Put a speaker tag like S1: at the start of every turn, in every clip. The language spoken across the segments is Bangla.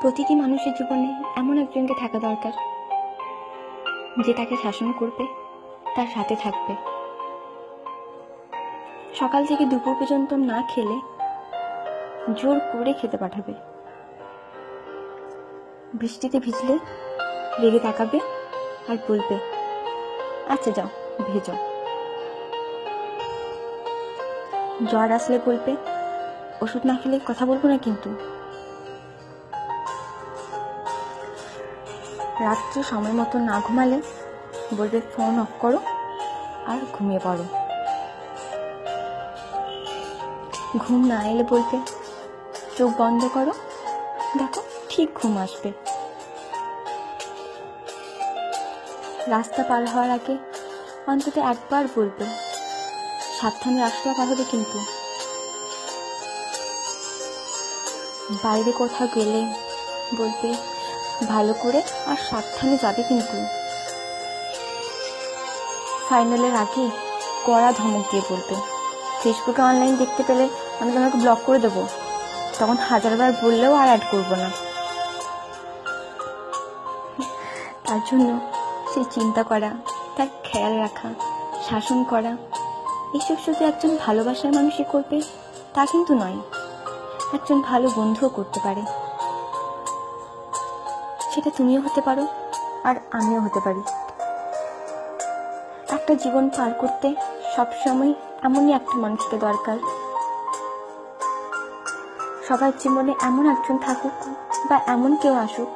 S1: প্রতিটি মানুষের জীবনে এমন একজনকে থাকা দরকার যে তাকে শাসন করবে, তার সাথে থাকবে। সকাল থেকে দুপুর পর্যন্ত না খেলে জোর করে খেতে পাঠাবে। বৃষ্টিতে ভিজলে রেগে তাকাবে আর বলবে, আচ্ছা যাও ভেজো। জ্বর আসলে বলবে, ওষুধ না খেলে কথা বলবো না কিন্তু। রাত্রে সময় মতো না ঘুমালে বলবে, ফোন অফ করো আর ঘুমিয়ে পড়ো। ঘুম না এলে বলবে, চোখ বন্ধ করো, দেখো ঠিক ঘুম আসবে। রাস্তা পার হওয়ার আগে অন্তত একবার বলবে, সাবধানে রাস্তা পার হবে কিন্তু। বাইরে কোথাও গেলে বলবে, ভালো করে আর সাবধানে যাবে কিন্তু। ফাইনালের আগে কড়া ধমক দিয়ে বলবে, ফেসবুকে অনলাইন দেখতে পেলে আমি তোমাকে ব্লক করে দেবো, তখন 1000বার বললেও আর অ্যাড করবো না। তার জন্য সে চিন্তা করা, তার খেয়াল রাখা, শাসন করা, এসব শুধু একজন ভালোবাসার মানুষই করবে তা কিন্তু নয়, একজন ভালো বন্ধুও করতে পারে। সেটা তুমিও হতে পারো আর আমিও হতে পারি। একটা জীবন পার করতে সবসময় এমনই একটা মানুষকে দরকার। সবার জীবনে এমন একজন থাকুক বা এমন কেউ আসুক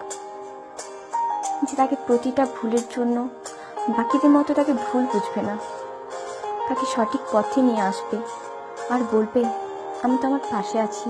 S1: যে তাকে প্রতিটা ভুলের জন্য বাকিদের মতো তাকে ভুল বুঝবে না, তাকে সঠিক পথে নিয়ে আসবে আর বলবে, আমি তো আমার পাশে আছি,